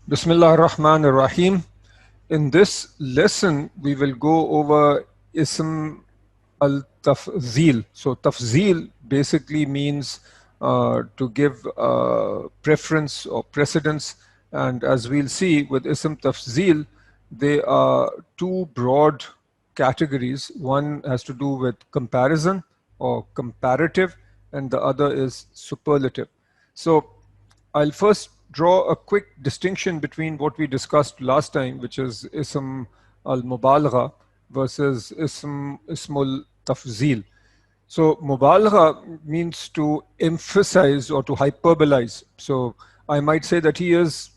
Bismillah ar-Rahman ar-Rahim. In this lesson, we will go over ism al-tafzeel. So tafzeel basically means to give preference or precedence. And as we'll see with ism tafzeel, they are two broad categories. One has to do with comparison or comparative, and the other is superlative. So I'll first draw a quick distinction between what we discussed last time, which is ism al-mubalagha versus ismul tafzeel. So mubalagha means to emphasize or to hyperbolize. So I might say that he is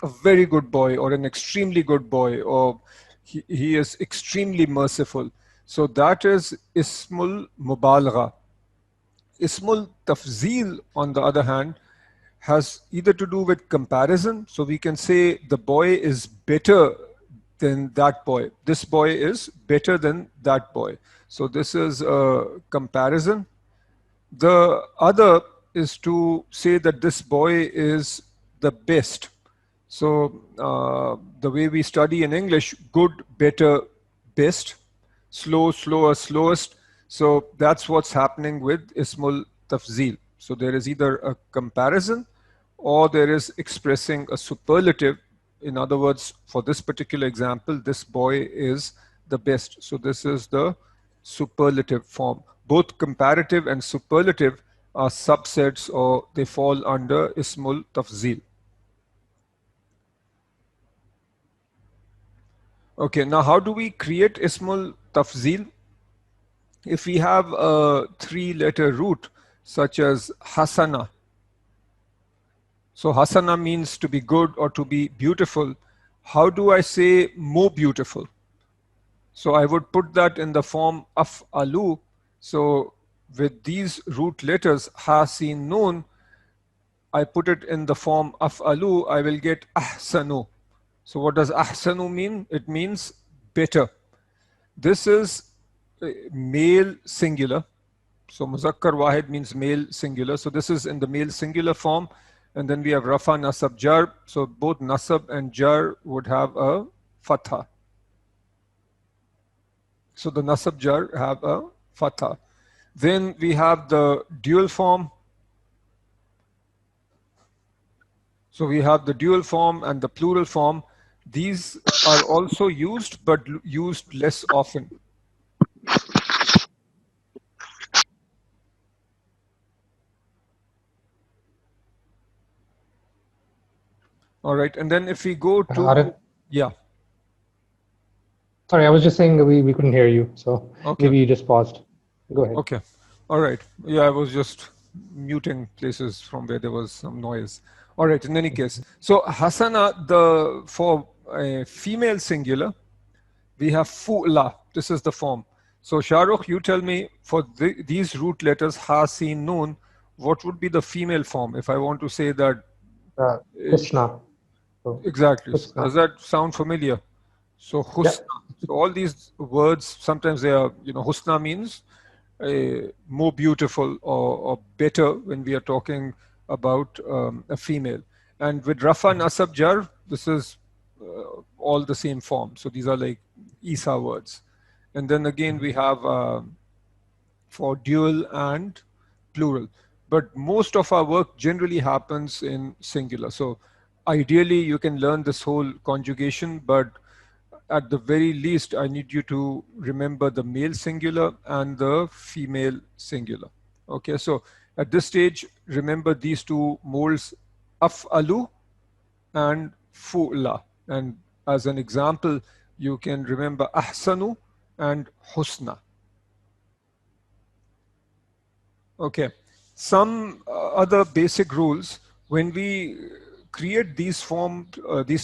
a very good boy or an extremely good boy, or he is extremely merciful. So that is ismul mubalagha. Ismul tafzeel, on the other hand, has either to do with comparison. So we can say the boy is better than that boy. This boy is better than that boy. So this is a comparison. The other is to say that this boy is the best. So the way we study in English, good, better, best, slow, slower, slowest. So that's what's happening with Ismul Tafzeel. So there is either a comparison or there is expressing a superlative. In other words, for this particular example, this boy is the best. So this is the superlative form. Both comparative and superlative are subsets, or they fall under Ismul Tafzeel. Okay, now how do we create Ismul Tafzeel? If we have a three-letter root such as Hasana, so Hasana means to be good or to be beautiful. How do I say more beautiful? So I would put that in the form af'alu. So with these root letters, ha, sin, nun, I put it in the form af'alu, I will get ahsanu. So what does ahsanu mean? It means better. This is male singular. So muzakkar wahid means male singular. So this is in the male singular form. And then we have rafa, nasab, jar. So both nasab and jar would have a fatha. So the nasab jar have a fatha. Then we have the dual form. So we have the dual form and the plural form. These are also used, but used less often. All right, and then if we go Arif, to, yeah, sorry, I was just saying that we couldn't hear you, so okay, maybe you just paused. Go ahead. okay, all right. Yeah, I was just muting places from where there was some noise. All right, in any case, so Hasana, for a female singular, we have fu'la. This is the form. So Shahrukh, you tell me for these root letters ha, sin, nun, what would be the female form if I want to say that? Husna. So, Exactly. So Husna. does that sound familiar? So Yeah. husna. So all these words, sometimes they are, husna means more beautiful or better when we are talking about a female. And with Rafa Nasab Jar, this is all the same form. So these are like Isa words. And then again we have for dual and plural. But most of our work generally happens in singular. So ideally, you can learn this whole conjugation, but at the very least, I need you to remember the male singular and the female singular. Okay, so at this stage, remember these two molds, af'alu and fu'la. And as an example, you can remember ahsanu and husna. Okay. Some other basic rules when we create these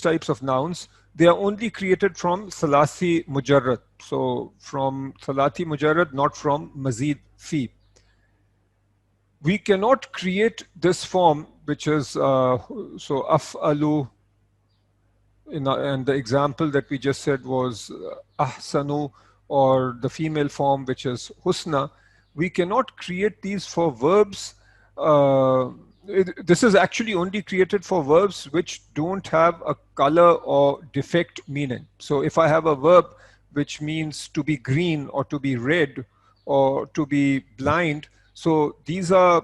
types of nouns, they are only created from Salasi Mujarrad. So from Salati Mujarrad, not from Mazid Fi. We cannot create this form, which is so af'alu, and the example that we just said was ahsanu, or the female form, which is husna. We cannot create these for verbs this is actually only created for verbs which don't have a color or defect meaning. So if I have a verb which means to be green or to be red or to be blind, so these are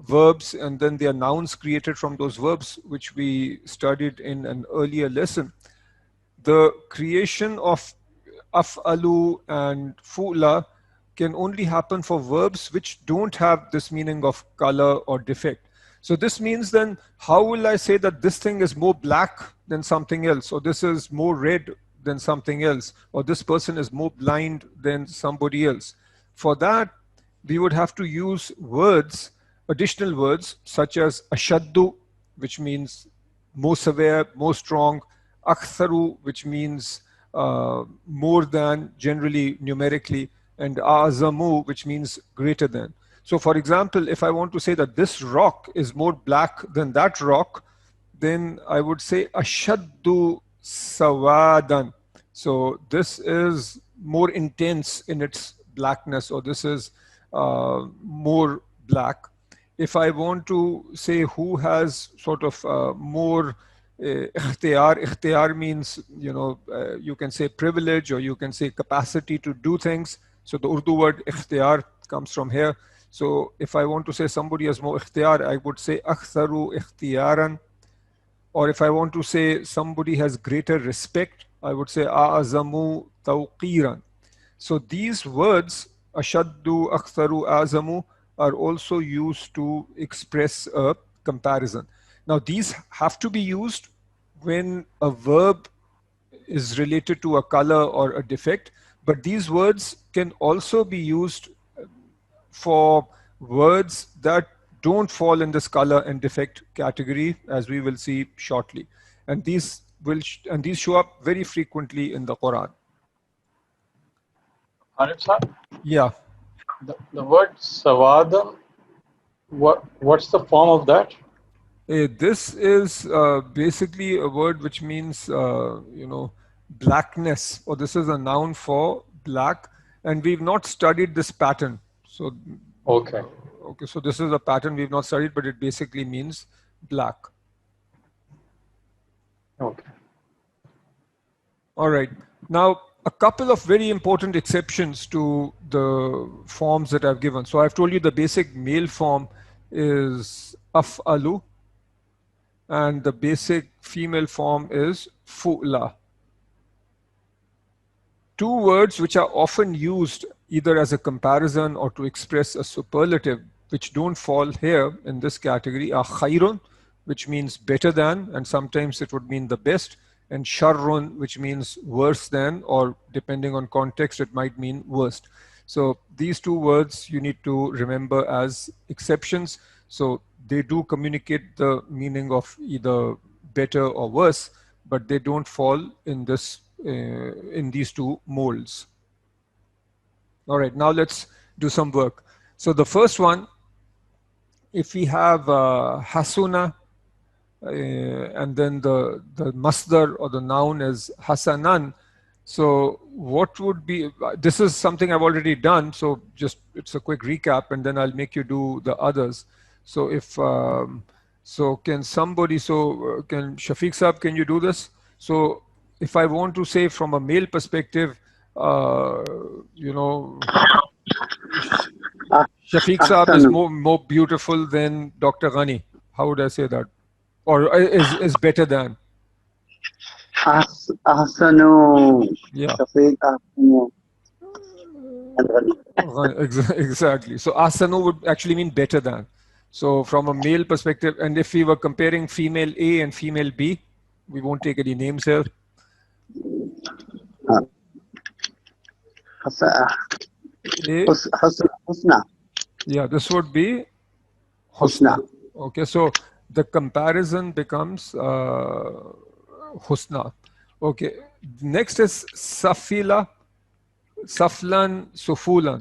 verbs, and then they are nouns created from those verbs which we studied in an earlier lesson. The creation of af'alu and fu'la can only happen for verbs which don't have this meaning of color or defect. So this means then, how will I say that this thing is more black than something else, or this is more red than something else, or this person is more blind than somebody else? For that, we would have to use words, additional words, such as ashaddu, which means more severe, more strong, aktharu, which means more than, generally numerically, and azamu, which means greater than. So for example, if I want to say that this rock is more black than that rock, then I would say ashaddu sawadan. So this is more intense in its blackness, or this is more black. If I want to say who has sort of more ikhtiyar means, you can say privilege, or you can say capacity to do things. So the Urdu word ikhtiyar comes from here. So if I want to say somebody has more ikhtiyar, I would say aktharu ikhtiyaran. Or if I want to say somebody has greater respect, I would say a'azamu tawqiran. So these words, ashaddu, aktharu, azamu, are also used to express a comparison. Now these have to be used when a verb is related to a color or a defect, but these words can also be used for words that don't fall in this color and defect category, as we will see shortly. And these show up very frequently in the Quran. Arif sir, Yeah. the word sawadam, what's the form of that? This is basically a word which means, blackness, or this is a noun for black, and we've not studied this pattern. So, Okay. okay, so this is a pattern we've not studied, but it basically means black. Okay. All right. Now, a couple of very important exceptions to the forms that I've given. So I've told you the basic male form is af'alu, and the basic female form is fu'la. Two words which are often used either as a comparison or to express a superlative, which don't fall here in this category, are khairun, which means better than, and sometimes it would mean the best, and sharrun, which means worse than, or depending on context, it might mean worst. So these two words you need to remember as exceptions. So they do communicate the meaning of either better or worse, but they don't fall in this in these two molds. All right, now let's do some work. So the first one, if we have hasuna, and then the masdar or the noun is hasanan, so what would be, this is something I've already done, so just it's a quick recap, and then I'll make you do the others. So if so can somebody, so can Shafiq Saab, can you do this? So if I want to say from a male perspective, uh, you know Shafiq Saab is أحسن more beautiful than Dr. Ghani, how would I say that? Or is better than? أحسن Yeah. شفيق أحسن Exactly. So asanu would actually mean better than. So from a male perspective, and if we were comparing female A and female B, we won't take any names here. A, حسنى yeah, this would be حسنى. husna. Okay, so the comparison becomes husna. Okay, next is safila, saflan, sufulan.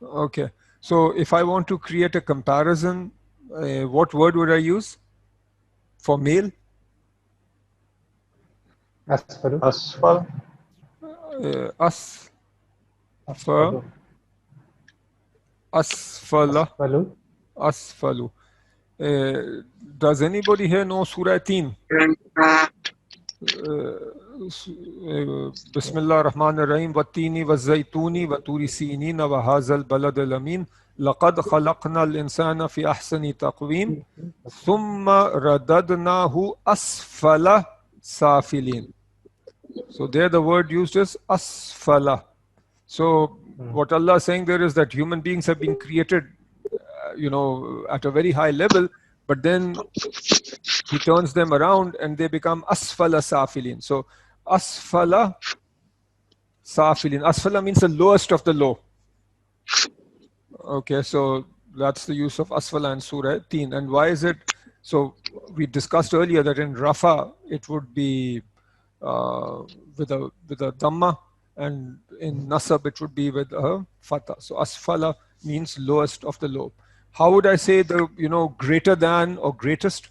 Okay, so if I want to create a comparison, what word would I use for male? Asfalu. Asfal. Asfa, Asfalu. asfala. Asfalu. Asfalu. Does anybody here know Surah 13? بسم الله الرحمن الرحيم والتين والزيتون وطور سينين وهذا البلد الأمين لقد خلقنا الإنسان في أحسن تقويم ثم رددناه أسفل سافلين. So there the word used is asfala. So what Allah is saying there is that human beings have been created, at a very high level, but then He turns them around and they become asfala safilin. So asfala safilin. Asfala means the lowest of the low. Okay, so that's the use of asfala in Surah 13. And why is it? So we discussed earlier that in Rafa it would be with a dhamma, and in Nasab it would be with a fatha. So asfala means lowest of the low. How would I say the greater than or greatest?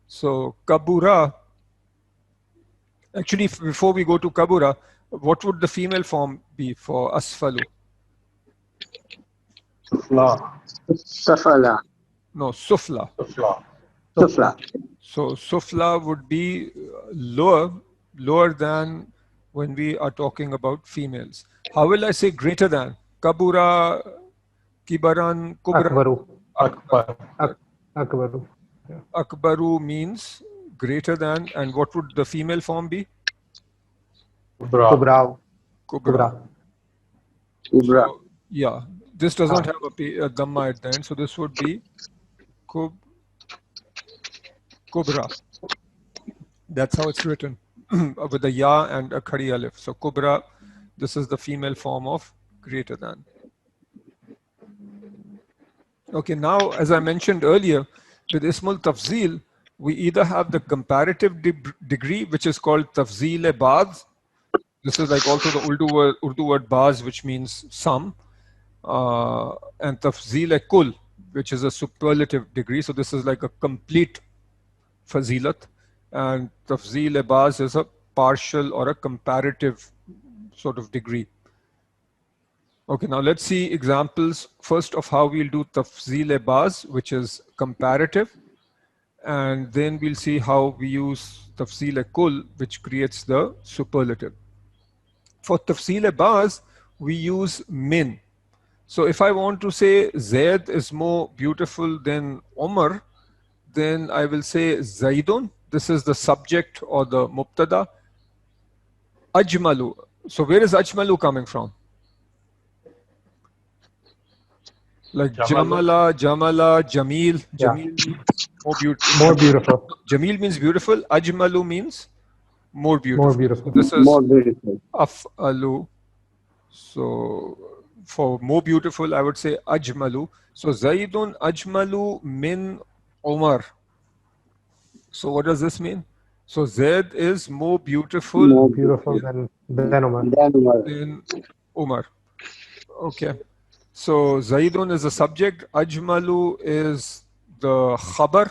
So kabura. Actually, before we go to kabura, what would the female form be for asfalu? Sufla. Safala. No, sufla. Sufla. Sufla. So sufla would be lower than when we are talking about females. How will I say greater than? Kabura, kibaran, kubra. Akbaru. Akbar. Akbaru. Yeah. Akbaru means greater than, and what would the female form be? Kubra. Kubrao. Kubra. Kubra. So, yeah, this does not have a dhamma at the end, so this would be kubra. That's how it's written with a ya and a khadi alif. So kubra, this is the female form of greater than. Okay, now as I mentioned earlier, with Ismul Tafzeel, we either have the comparative degree, which is called tafzeel baz. This is like also the Urdu word baz, which means some, and tafzeel kul, which is a superlative degree. So this is like a complete fazilat, and tafzeel baz is a partial or a comparative sort of degree. Okay, now let's see examples first of how we'll do tafzeel baz, which is comparative, and then we'll see how we use tafzeel kul, which creates the superlative. For tafzeel baz, we use min. So if I want to say Zaid is more beautiful than Omar, then I will say Zaidun. This is the subject or the mubtada. Ajmalu. So where is Ajmalu coming from? Like Jamala, Jamil. Yeah. Jamil means more beautiful. More beautiful. Jamil means beautiful. Ajmalu means more beautiful. More beautiful. So this is More beautiful. af'alu. So for more beautiful, I would say ajmalu. So Zaidun ajmalu min Umar. So what does this mean? So Zaid is more beautiful More Beautiful than Omar. than Umar. Okay. So Zaidun is the subject. Ajmalu is the khabar.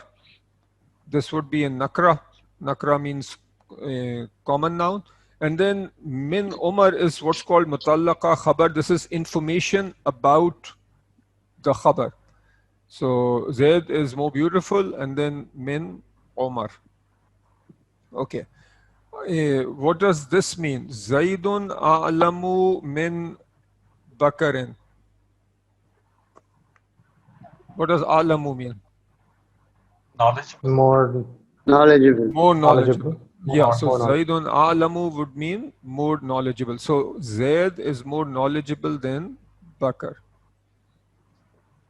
This would be in nakra. Nakra means common noun. And then min Umar is what's called mutallaqa khabar. This is information about the khabar. So Zaid is more beautiful, and then min Umar. Okay. What does this mean? Zaidun a'lamu min Bakarin. What does a'lamu mean? Knowledgeable. More Knowledgeable. More knowledgeable. knowledgeable. Yeah, so More knowledge. Zaidun a'lamu would mean more knowledgeable. So Zaid is more knowledgeable than Bakar.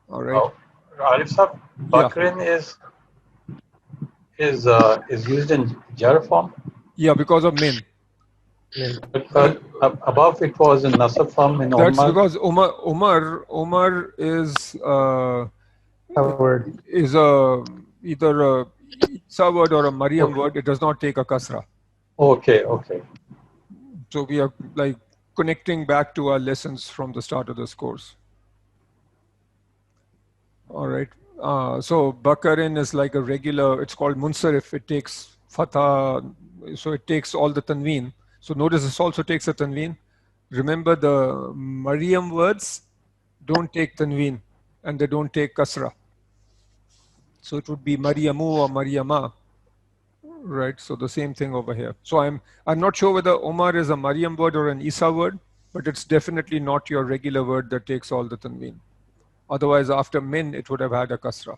All right. Oh, Arif sir, Bakrin is used in jar form. Yeah, because of min. But above it was in nasab form in That's Omar. because Umar is A word. either a Isa word or a Maryam word. It does not take a kasra. Okay. So we are like connecting back to our lessons from the start of this course. All right. So Bakarin is like a regular, it's called Munsarif. It takes fatha, so it takes all the tanween. So notice this also takes a tanween. Remember the Maryam words don't take tanween and they don't take kasra. So it would be Maryamu or Maryama, right? So the same thing over here. So I'm not sure whether Omar is a Maryam word or an Isa word, but it's definitely not your regular word that takes all the tanween. Otherwise, after min, it would have had a kasra.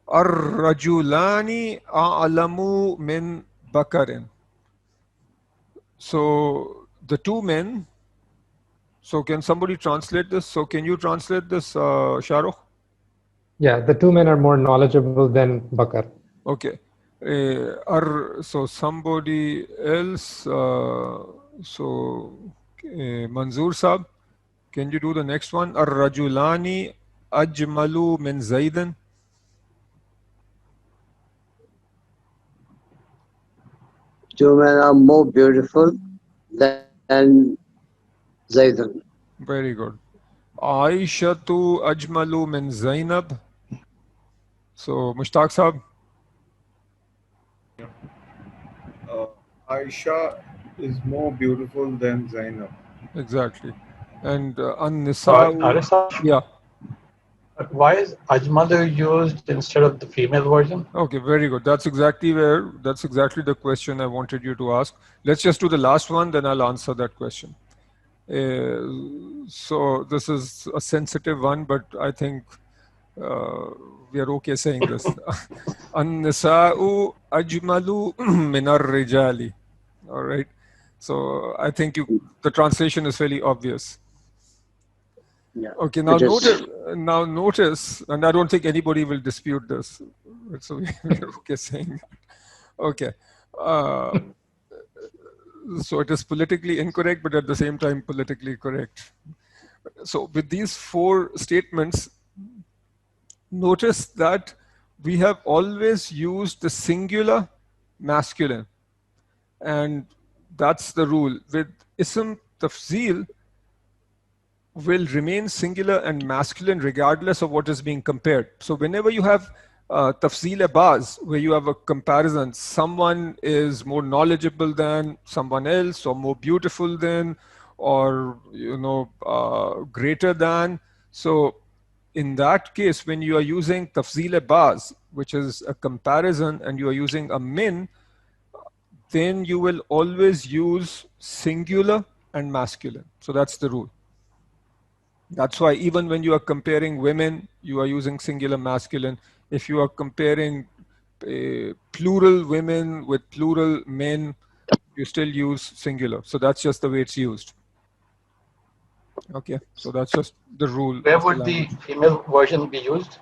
Ar-rajulani a'lamu min bakarin. So the two men. So can somebody translate this? So can you translate this, Shahrukh? Yeah, the two men are more knowledgeable than Bakar. Okay. So somebody else. Manzoor Saab, can you do the next one? Ar-rajulani ajmalu min Zaidan. Two men are more beautiful than Zaydan. Very good. Aishatu ajmalu min Zainab. So Mushtaq Saab. Aisha is more beautiful than Zainab. Exactly. And An-Nisa'u. Arif sir, Yeah. why is Ajmalu used instead of the female version? Okay, very good. That's exactly the question I wanted you to ask. Let's just do the last one, then I'll answer that question. So this is a sensitive one, but I think we are okay saying this. An-nisa'u ajmalu min ar-rijali. All right. So I think the translation is fairly obvious. Yeah. Okay, It is. now notice, and I don't think anybody will dispute this. So we're okay saying that. Okay. So it is politically incorrect, but at the same time politically correct. So with these four statements, notice that we have always used the singular masculine. And that's the rule. With ism tafzeel, will remain singular and masculine regardless of what is being compared. So whenever you have tafzeel baz, where you have a comparison, someone is more knowledgeable than someone else, or more beautiful than, or greater than. So in that case, when you are using tafzeel baz, which is a comparison, and you are using a min, then you will always use singular and masculine. So that's the rule. That's why even when you are comparing women, you are using singular masculine. If you are comparing plural women with plural men, you still use singular. So that's just the way it's used. Okay, so that's just the rule Where of the would the language. female version be used?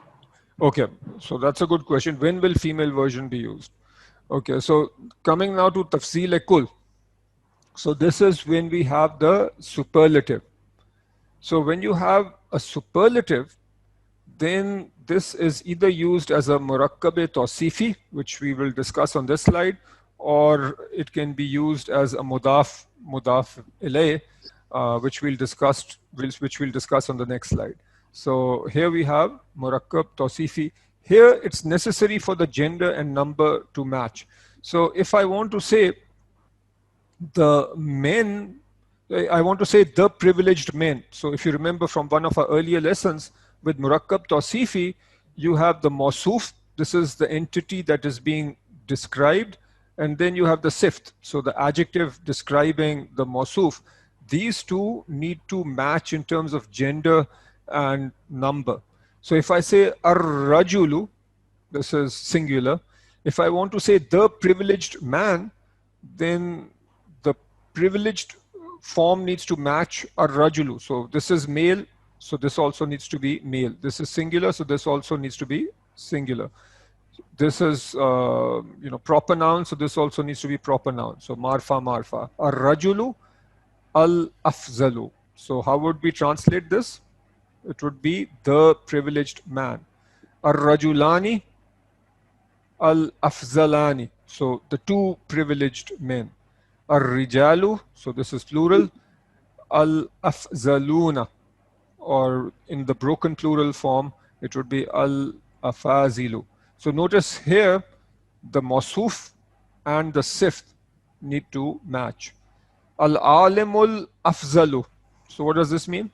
Okay, so that's a good question. When will female version be used? Okay, so coming now to tafzeel kul. So this is when we have the superlative. So when you have a superlative, then this is either used as a murakkab tawsifi, which we will discuss on this slide, or it can be used as a mudaf ilay, which we'll discuss on the next slide. So here we have murakkab tawsifi. Here it's necessary for the gender and number to match. So if I want to say the men, I want to say the privileged men. So if you remember from one of our earlier lessons with Murakkab Tawsifi, you have the Mawsuf. This is the entity that is being described. And then you have the Sift. So the adjective describing the Mawsuf. These two need to match in terms of gender and number. So if I say Ar-Rajulu, this is singular. If I want to say the privileged man, then the privileged form needs to match a rajulu. So this is male, so this also needs to be male. This is singular, so this also needs to be singular. This is proper noun, so this also needs to be proper noun. So marfa. A rajulu al afzalu. So how would we translate this? It would be the privileged man. A rajulani al afzalani. So the two privileged men. Ar-rijalu, so this is plural. Al-afzaluna, or in the broken plural form, it would be al-afazilu. So notice here, the mawsuf and the sift need to match. Al-alimul afzalu. So what does this mean?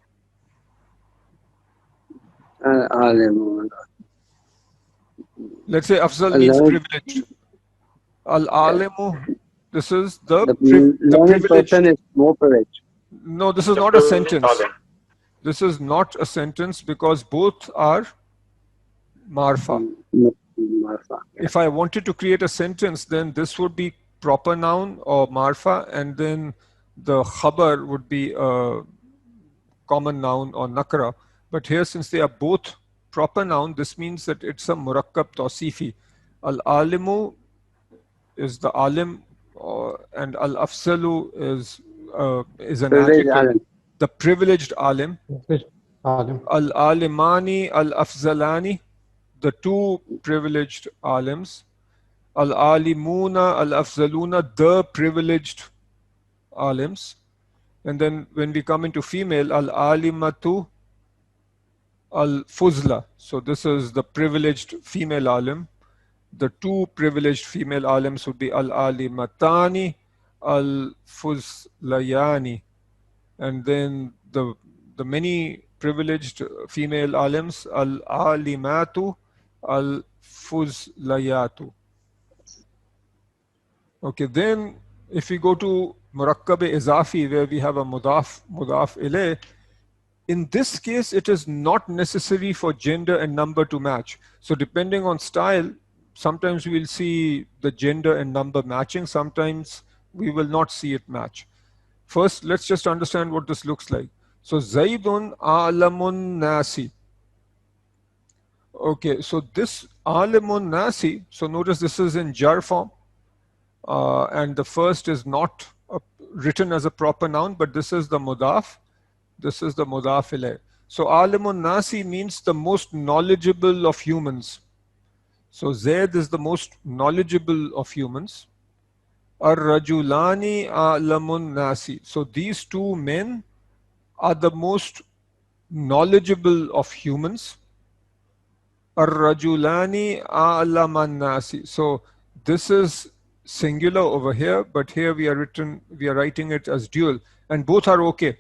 Alimun. Let's say afzal means learned, privileged. Al-alimu, this is the the learned person privileged. is more privileged. No, this is The not a privileged sentence. alim. This is not a sentence because both are marfa. Marfa. If I wanted to create a sentence, then this would be proper noun or marfa, and then the khabar would be a common noun or nakra. But here, since they are both proper noun, this means that it's a murakkab tawsifi. Al-alimu is the alim, and al-afsalu is an Privileged adjective. alim. The privileged alim. Alim. Al-alimani, al-afzalani, the two privileged alims. Al-alimuna, al-afzaluna, the privileged alims. And then when we come into female, al-alimatu, al-fuzla. So this is the privileged female alim. The two privileged female alims would be al-alimatani, al-fuzlayani. And then the many privileged female alims, al-alimatu, al-fuzlayatu. Okay, then if we go to murakkab izafi, where we have a mudaf ilay, in this case it is not necessary for gender and number to match. So depending on style, sometimes we will see the gender and number matching, sometimes we will not see it match. First, let's just understand what this looks like. So Zaidun alamun nasi. Okay, so this alamun nasi, so notice this is in jar form. And the first is not written as a proper noun, but this is the mudaf. This is the mudaf ilayh. So alimun nasi means the most knowledgeable of humans. So Zaid is the most knowledgeable of humans. Ar-rajulani alamun nasi. So these two men are the most knowledgeable of humans. Ar-rajulani alaman nasi. So this is singular over here, but here we are writing it as dual, and both are okay.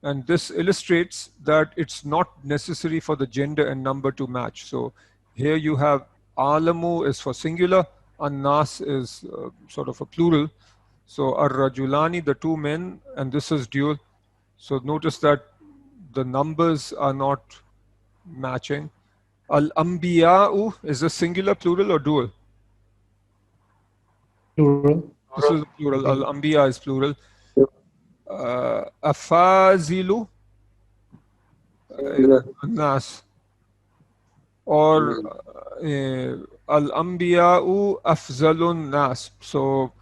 And this illustrates that it's not necessary for the gender and number to match. So here you have alamu is for singular, an-nas is sort of a plural. So ar-rajulani, the two men, and this is dual. So notice that the numbers are not matching. Al-anbiya'u is a singular, plural, or dual? Plural. This is plural. Al-anbiya is plural. Afazilu, nas, or al-anbiya'u afzalun nas. So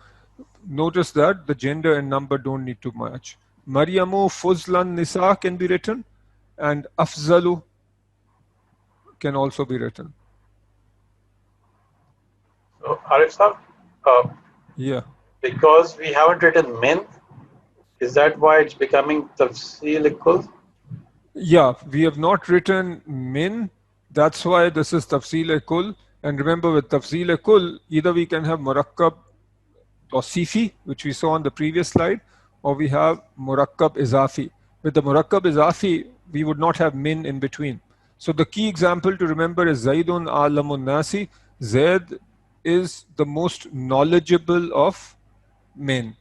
notice that the gender and number don't need to match. Maryamu fuzlan nisa can be written, and afzalu can also be written. So, Arif sir, Yeah. because we haven't written men, is that why it's becoming tafzeel equal? Yeah, we have not written min. That's why this is tafzeel kul. And remember, with tafzeel kul, either we can have murakkab or sifi, which we saw on the previous slide, or we have murakkab izafi. With the murakkab izafi, we would not have min in between. So the key example to remember is Zaidun alamun nasi. Zaid is the most knowledgeable of men.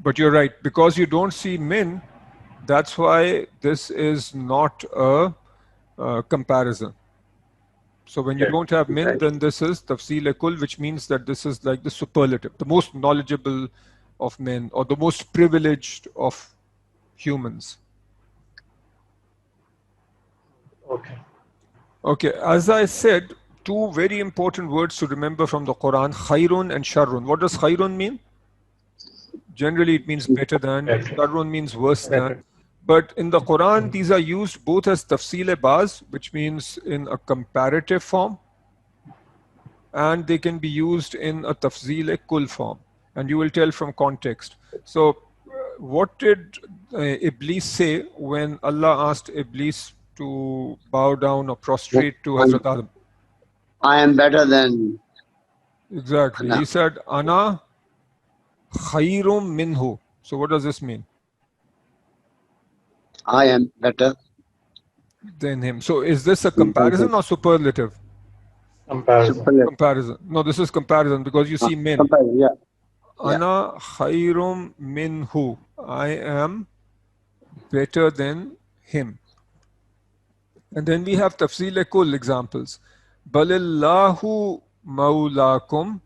But you're right, because you don't see min, that's why this is not a comparison. So when you don't have min, then this is tafzeel kul, which means that this is like the superlative, the most knowledgeable of men, or the most privileged of humans. Okay. Okay, as I said, two very important words to remember from the Quran, khairun and sharrun. What does khairun mean? Generally, it means better than. Sharrun means worse than. But in the Quran, these are used both as tafzeel baz, which means in a comparative form, and they can be used in a tafzeel kul form. And you will tell from context. So what did Iblis say when Allah asked Iblis to bow down or prostrate to Hazrat Adam? I am better than. Exactly. He said, Ana khairum minhu. So what does this mean? I am better. than him. So is this a comparison or superlative? Comparison. Superlative. Comparison. No, this is comparison because you see min. Comparative, yeah. Ana khairum minhu. I am better than him. And then we have tafzeel kul examples. Balillahu maulakum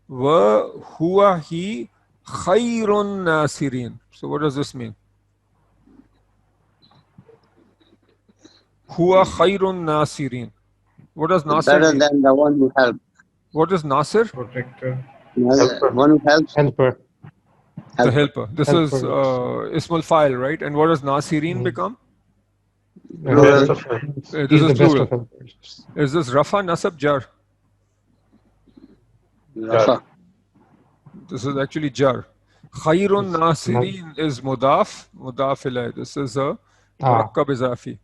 wa huwa he khairun nasirin. So what does this mean? Huwa khairun nasirin. What does nasir Better mean? than the one who helps. What is nasir? Protector. Helper. One who helps. Helper. The helper. This is Helper. ismul fa'il, right? And what does nasirin become? Best of help. This He's is the best plural. of helpers. Is this rafa, nasab, jar? Rafa. This is actually jar. Khairun nasirin is mudaf ilayh. This is a murakkab izafi.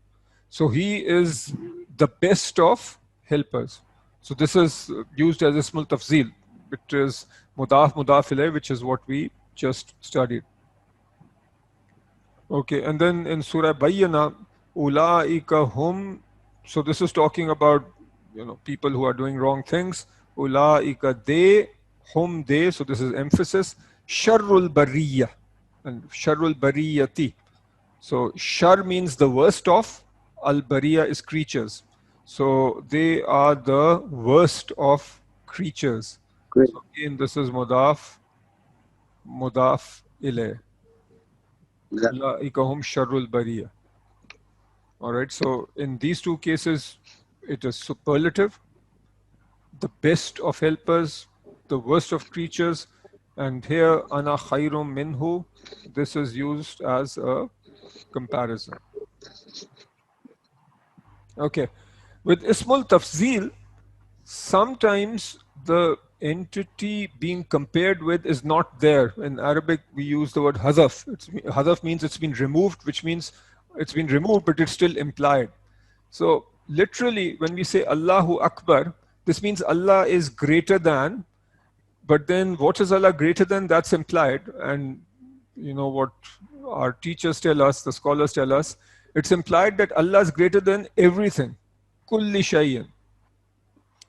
So he is the best of helpers. So this is used as ismul tafzeel, which is mudaf ilayh, which is what we just studied. Okay, and then in Surah Bayyana, ulaika hum. So this is talking about, people who are doing wrong things. Ulaika they, hum they. So this is emphasis. Sharrul bariyah and sharrul bariyati. So shar means the worst of. Al bariya is creatures. So they are the worst of creatures. Great. So again, this is mudaf ilayh. Yeah. Ulaika hum sharrul bariya. All right, so in these two cases, it is superlative, the best of helpers, the worst of creatures, and here ana khairum minhu, this is used as a comparison. Okay, with ismul tafzeel, sometimes the entity being compared with is not there. In Arabic, we use the word hazaf. Hazaf means it's been removed, which means it's been removed, but it's still implied. So literally, when we say Allahu Akbar, this means Allah is greater than, but then what is Allah greater than? That's implied. And what our teachers tell us, the scholars tell us, it's implied that Allah is greater than everything. Kulli shay'in.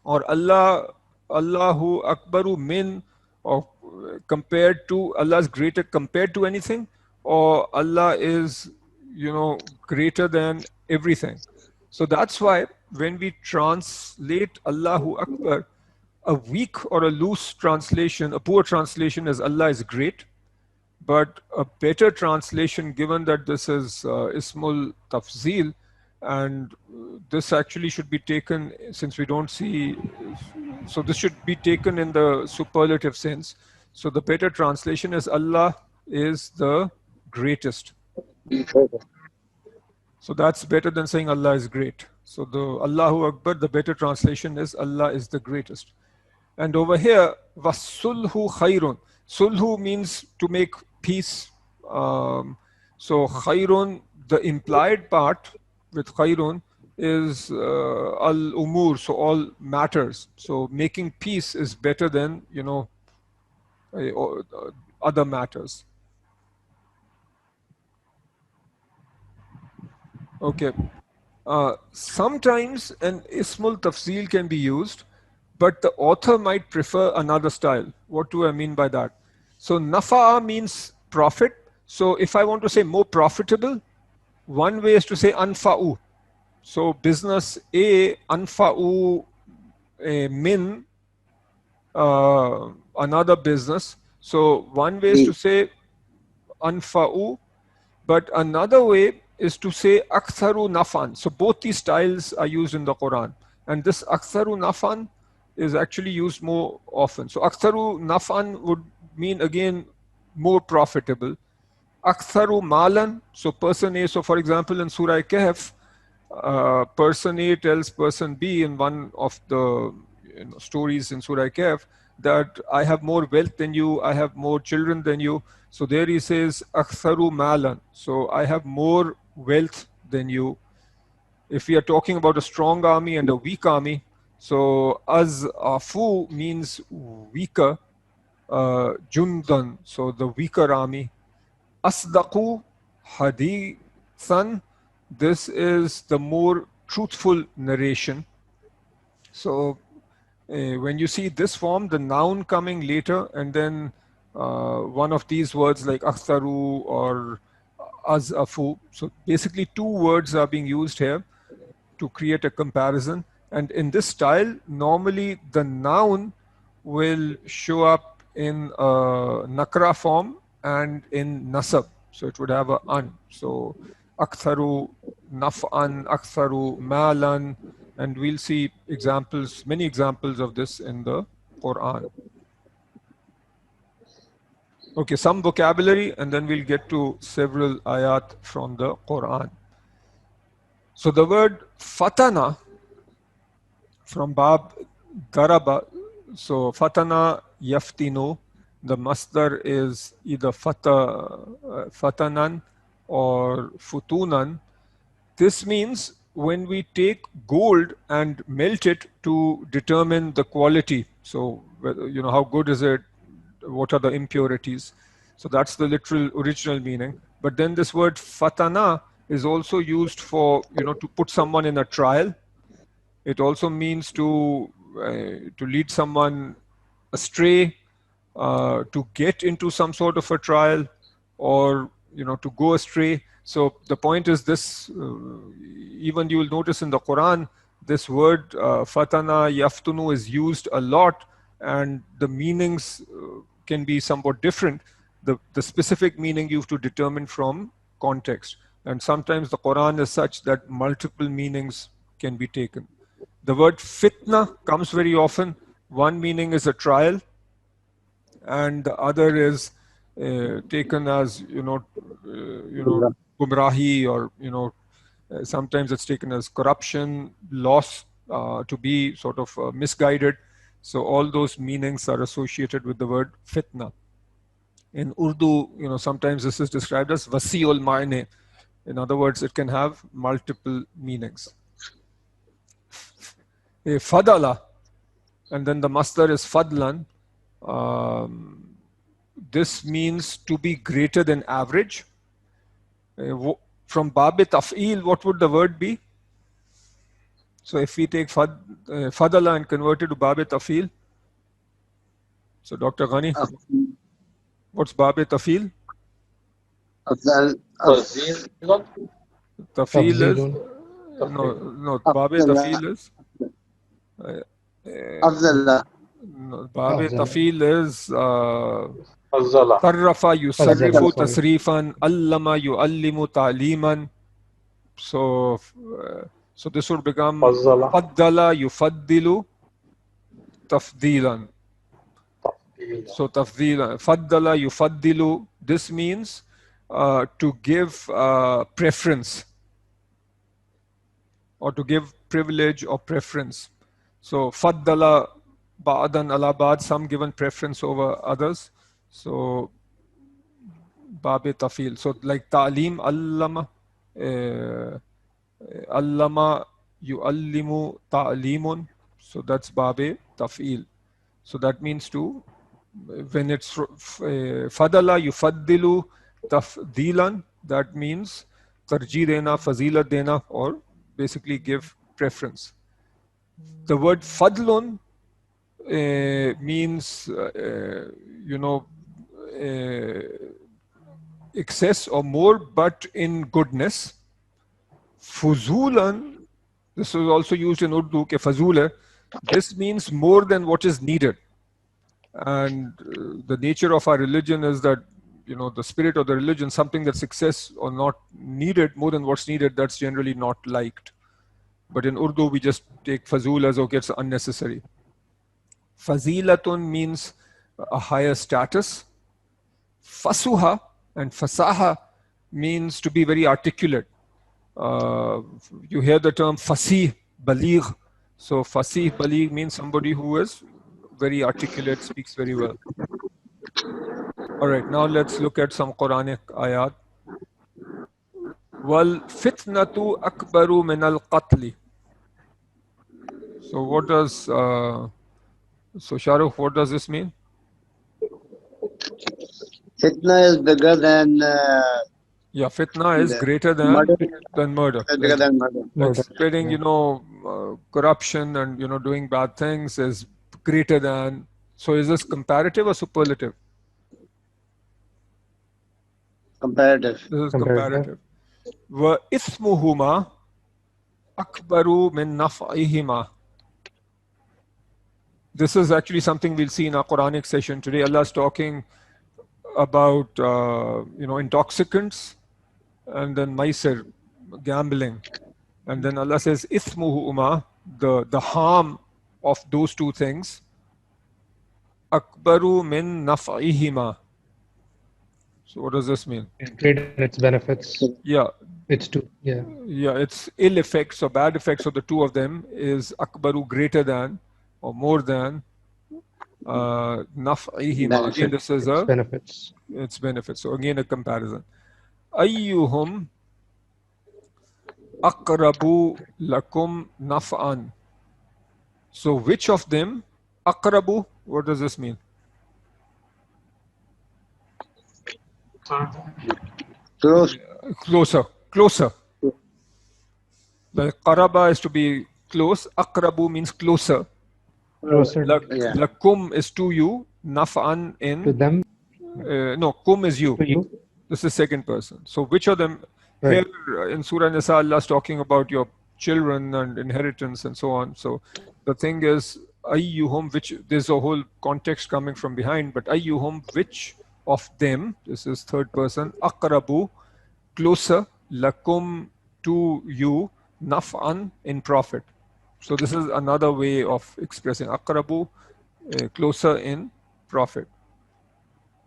Or Allahu Akbaru min, or compared to, Allah is greater compared to anything, or Allah is, greater than everything. So that's why when we translate Allahu Akbar, a weak or a loose translation, a poor translation is Allah is great, but a better translation, given that this is ismul tafzeel, and this actually should be taken, since we don't see, so this should be taken in the superlative sense. So the better translation is Allah is the greatest. So that's better than saying Allah is great. So the Allahu Akbar, the better translation is Allah is the greatest. And over here, wasulhu khairun. Sulhu means to make peace. So khairun, the implied part with khairun is al-umur, so all matters. So making peace is better than, other matters. Okay. Sometimes an ismul tafzeel can be used, but the author might prefer another style. What do I mean by that? So nafa'a means profit. So if I want to say more profitable, one way is to say anfa'u. So business A, anfa'u min another business. So one way is to say anfa'u, but another way is to say aktharu nafan. So both these styles are used in the Quran. And this aktharu nafan is actually used more often. So aktharu nafan would mean again more profitable. Aktharu malan, so person A. So for example, in Surah Kahf, person A tells person B in one of the stories in Surah Kahf that I have more wealth than you, I have more children than you. So there he says aktharu malan. So I have more wealth than you. If we are talking about a strong army and a weak army, so az afu means weaker, jundan, so the weaker army. Asdaqu hadithan this is the more truthful narration. So when you see this form, the noun coming later, and then one of these words like akhtaru or azafu. So basically 2 words are being used here to create a comparison. And in this style, normally the noun will show up in nakra form and in nasab. So it would have a an. So aktharu naf'an, aktharu malan, and we'll see examples, many examples of this in the Quran. Okay, some vocabulary, and then we'll get to several ayat from the Quran. So the word fatana from Bab Daraba. So fatana yaftinu, the masdar is either fatanan or futunan. This means when we take gold and melt it to determine the quality. So how good is it? What are the impurities? So that's the literal original meaning. But then this word fatana is also used for to put someone in a trial. It also means to lead someone astray, to get into some sort of a trial, or to go astray. So the point is this, even you will notice in the Quran, this word fatana yaftunu is used a lot, and the meanings can be somewhat different. The specific meaning you have to determine from context, and sometimes the Quran is such that multiple meanings can be taken. The word fitna comes very often. One meaning is a trial, and the other is taken as gumrahi, or sometimes it's taken as corruption, loss, to be sort of misguided. So all those meanings are associated with the word fitna. In Urdu, sometimes this is described as wasi'ul ma'ne. In other words, it can have multiple meanings. Fadala, and then the masdar is fadlan. This means to be greater than average. From babi taf'il, what would the word be? So if we take fadala and convert it to babi taf'il, so Dr. Ghani, what's babi taf'il? Tafzeel. Taf'il is Tafzeel. babi taf'il is أفضل babi taf'il is Fazala. tarrafa yusarrifu Sorry. tasrifan, allama yuallimu ta'liman. So this would become Fazala. faddala yufaddilu tafdilan. So tafdilan, faddala yufaddilu, this means to give preference, or to give privilege or preference. So faddala ba'dan ala ba'd, some given preference over others. So babi tafil. So like ta'lim, allama, allama yu'allimu ta'limun. So that's babi tafil. So that means to, when it's fadala yufaddilu tafdilan, that means tarjih dena, fazilat dena, or basically give preference. The word fadlun means excess or more, but in goodness. Fuzulan, this is also used in Urdu, ke fazul hai. This means more than what is needed. And the nature of our religion is that, the spirit of the religion, something that's excess or not needed, more than what's needed, that's generally not liked. But in Urdu, we just take fazul as, okay, it's unnecessary. Fazilatun means a higher status. Fasuha and fasaha means to be very articulate. You hear the term fasih, baligh. So fasih, baligh means somebody who is very articulate, speaks very well. All right, now let's look at some Quranic ayat. Wal fitnatu akbaru min al qatli. So what does, so Shahrukh, what does this mean? Fitna is bigger than Yeah, fitna is The greater murder than murder. is bigger than murder. Like Murder, spreading, yeah. corruption and, doing bad things is greater than. So is this comparative or superlative? Comparative. This is Comparative. comparative. Wa ismuhuma akbaru min naf'ihima. This is actually something we'll see in our Quranic session today. Allah is talking about, intoxicants and then maisir, gambling. And then Allah says, Ithmuhuma, the harm of those two things, akbaru min naf'ihima. So what does this mean? It's greater than its benefits. Yeah, It's two. Yeah. it's ill effects or bad effects of the two of them is akbaru greater than or more than naf'ihima. Again, Benefit. this is Its benefits. its benefits. So again, a comparison. Ayyuhum aqrabu lakum naf'an. So which of them, aqrabu, what does this mean? Close. Closer. Like qaraba is to be close, aqrabu means closer. Closer Yeah. Lakum is to you, naf'an to in, them, no, kum is you. to you. This is second person. So which of them, Right. here in Surah Nisa, Allah is talking about your children and inheritance and so on. So the thing is, ayyuhum, which, there's a whole context coming from behind, but ayyuhum, which of them, this is third person, aqrabu, closer, lakum, to you, naf'an, in profit. So this is another way of expressing aqrabu, closer in profit.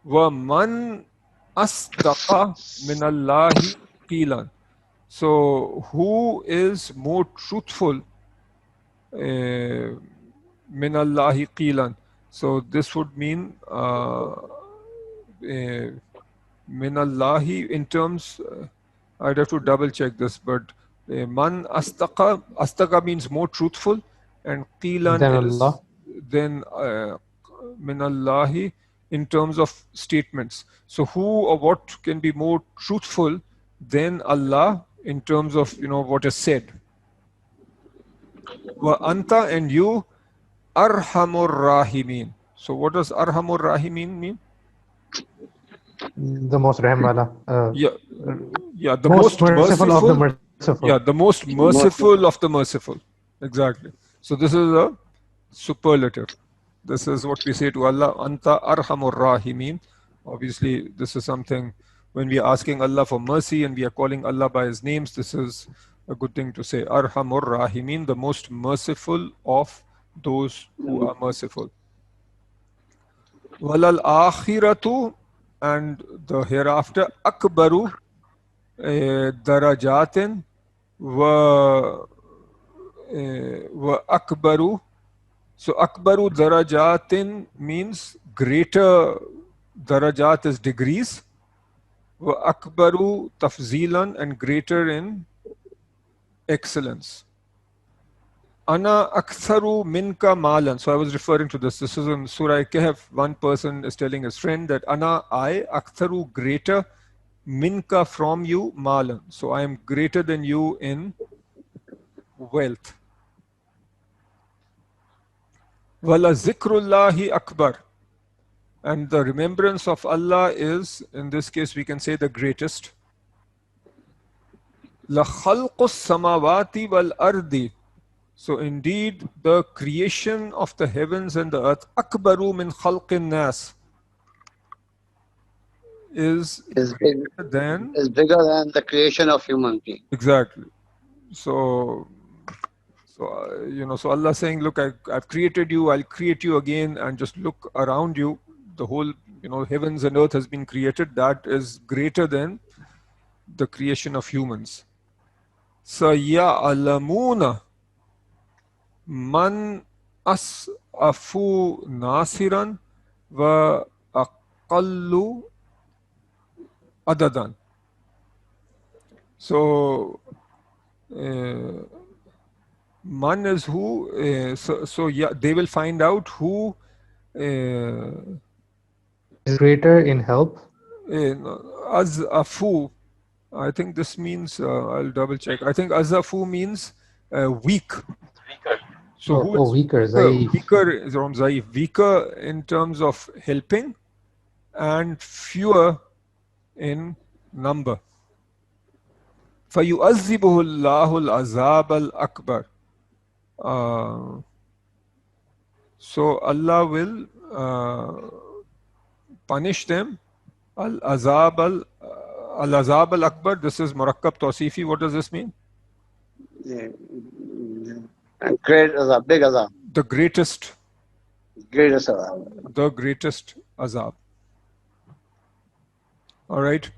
Wa man asdaqa minallahi qilan. So who is more truthful minallahi qilan? So this would mean minallahi in terms, I'd have to double check this, but man astaqa means more truthful, and qilan Then is Allah. then minallahi in terms of statements. So who or what can be more truthful than Allah in terms of what is said? Wa anta, and you, arhamur rahimin. So what does arhamur rahimin mean? The most Rahim wala. Yeah, the Most merciful of the merciful. Yeah, the most merciful of the merciful. Exactly. So this is a superlative. This is what we say to Allah, Anta Arhamur Rahimin. Obviously, this is something when we are asking Allah for mercy and we are calling Allah by His names, this is a good thing to say. Arhamur Rahimin, the most merciful of those who are merciful. Walal akhiratu, and the hereafter, akbaru darajatin wa akbaru. So akbaru darajatin means greater, darajat is degrees, wa akbaru tafzeelan, and greater in excellence. Ana aktharu minka malan. So I was referring to this. This is in Surah Kahf. One person is telling his friend that Ana, I, aktharu, greater, minka, from you, malan. So I am greater than you in wealth. Wala zikrullahi akbar. And the remembrance of Allah is, in this case, we can say the greatest. La khalqus samawati wal ardi. So indeed, the creation of the heavens and the earth, akbaru min khalqin nas, is bigger than the creation of human being. Exactly. So so Allah saying, look, I've created you, I'll create you again, and just look around you. The whole, heavens and earth has been created. That is greater than the creation of humans. Saya'lamuna man as'afu nasiran wa aqallu adadan. So man is who, so yeah, they will find out who Is greater in help. as afu, I think this means, I'll double check. I think azafu means weak. Weaker. So who is weaker, weaker? zaif. Weaker is from zaif. Weaker in terms of helping and fewer in number. فَيُؤَذِّبُهُ اللَّهُ الْعَذَابَ الْأَكْبَرَ. So Allah will punish them. Al-Azab al-Akbar. This is Murakkab Tawsifi. What does this mean? And great azab, big azab, The greatest. greatest azab. The greatest azab. All right.